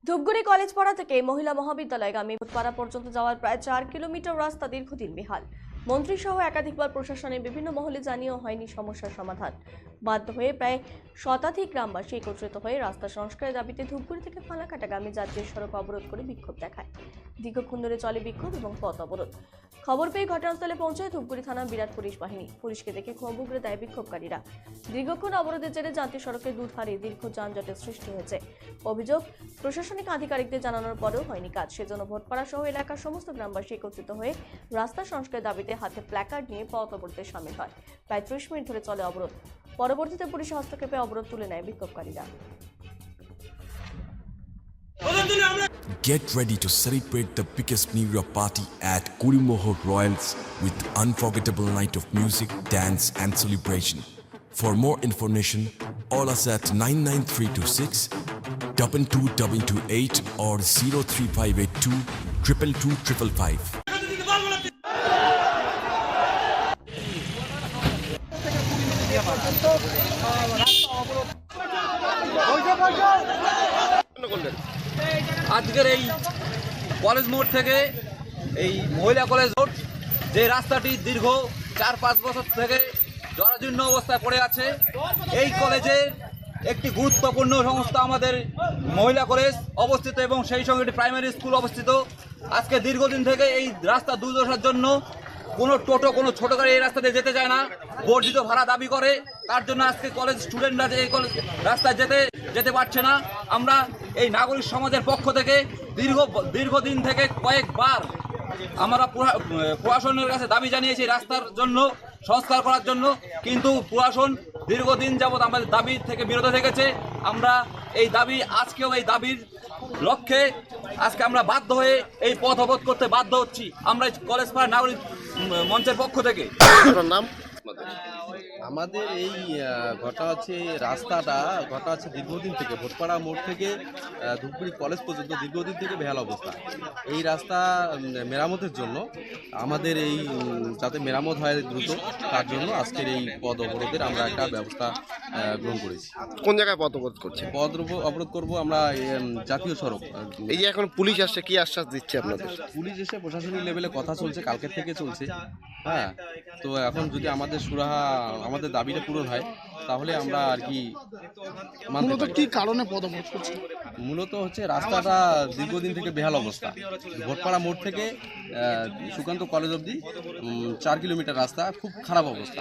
Dhupguri college পাড়া থেকে মহিলা মহাবিদ্যালয়গামী ভূতপাড়া পর্যন্ত যাওয়ার প্রায় ৪ কিলোমিটার রাস্তা দীর্ঘদিন বেহাল। মন্ত্রী সহ একাধিকবার প্রশাসনের বিভিন্ন মহলে জানিয়েও হয়নি সমস্যার সমাধান। বাধ্য হয়ে প্রায় শতাধিক গ্রামবাসী একত্রিত হয়ে রাস্তা সংস্কারের দাবিতে ধূপগুড়ি থেকে ফালাকাটাগামী জাতীয় সড়ক অবরোধ করে বিক্ষোভ দেখায়। দীর্ঘক্ষণ ধরে চলে বিক্ষোভ এবং পথ অবরোধ। খবর পেয়ে ঘটনাস্থলে পৌঁছায় ধূপগুড়ি থানা বিরাট পুলিশ বাহিনী। পুলিশকে দেখে ক্ষোভ উগরে দেয় বিক্ষোভকারীরা। দীর্ঘক্ষণ অবরোধের জেরে জাতীয় সড়কের দুধারে দীর্ঘ যানজটের সৃষ্টি হয়েছে। অভিযোগ, প্রশাসনিক আধিকারিকদের জানানোর পরেও হয়নি কাজ। সেজন্য ভোটপাড়া সহ এলাকার সমস্ত গ্রামবাসী একত্রিত হয়ে রাস্তা সংস্কারের দাবিতে হাতে প্ল্যাকার্ড নিয়ে পথ অবরোধে সামিল হয়। প্রায় ৩০ মিনিট ধরে চলে অবরোধ। পরবর্তীতে পুলিশের হস্তক্ষেপে অবরোধ তুলে নেয় বিক্ষোভকারীরা। Get ready to celebrate the biggest New Year party at Kurimoho Royals with unforgettable night of music, dance and celebration. For more information, call us at 99326 22228 or 03582 222 555. আজকের এই কলেজ মোড় থেকে এই মহিলা কলেজ রোড, যে রাস্তাটি দীর্ঘ ৪-৫ বছর থেকে জরাজীর্ণ অবস্থায় পড়ে আছে, এই কলেজের একটি গুরুত্বপূর্ণ সংস্থা আমাদের মহিলা কলেজ অবস্থিত এবং সেই সঙ্গে একটি প্রাইমারি স্কুল অবস্থিত। আজকে দীর্ঘদিন থেকে এই রাস্তা দুর্দশার জন্য কোনো টোটো, কোনো ছোটো গাড়ি এই রাস্তা দিয়ে যেতে চায় না, বর্ধিত ভাড়া দাবি করে। তার জন্য আজকে কলেজ স্টুডেন্টরা এই কলেজ রাস্তায় যেতে পারছে না। আমরা এই নাগরিক সমাজের পক্ষ থেকে দীর্ঘদিন থেকে কয়েকবার আমরা প্রশাসনের কাছে দাবি জানিয়েছি রাস্তার জন্য, সংস্কার করার জন্য, কিন্তু প্রশাসন দীর্ঘদিন যাবৎ আমাদের দাবি থেকে বিরত থেকেছে। আমরা এই দাবি, আজকেও এই দাবির লক্ষ্যে আজকে আমরা বাধ্য হয়ে এই পথ অবরোধ করতে বাধ্য হচ্ছি। আমরা কলেজ পাড়া নাগরিক মঞ্চের পক্ষ থেকে। নাম আমাদের এই ঘটা হচ্ছে দীর্ঘদিন থেকে ভোটপাড়া মোড় থেকে ধূপগুড়ি কলেজ পর্যন্ত দীর্ঘদিন থেকে বেহাল অবস্থা। এই রাস্তা মেরামতের জন্য আমাদের এই যাতে মেরামত হয় দ্রুত, তার জন্য আজকের এই পথ অবরোধের আমরা একটা ব্যবস্থা গ্রহণ করেছি। কোন জায়গায় পথ অবরোধ করছে? পথ অবরোধ করব আমরা জাতীয় সড়ক। এই যে এখন পুলিশ আসছে, কি আশ্বাস দিচ্ছে আপনাদের? পুলিশ এসে প্রশাসনিক লেভেলে কথা চলছে, কালকের থেকে চলছে। হ্যাঁ, তো এখন যদি আমাদের সুরাহা, আমাদের দাবিটা পূরণ হয়, তাহলে আমরা আর কি মূলত কি কারণে পথ অবরোধ করছি? মূলত হচ্ছে রাস্তাটা দীর্ঘদিন থেকে বেহাল অবস্থা। ভোটপাড়া মোড় থেকে সুকান্ত কলেজ অবধি ৪ কিলোমিটার রাস্তা খুব খারাপ অবস্থা।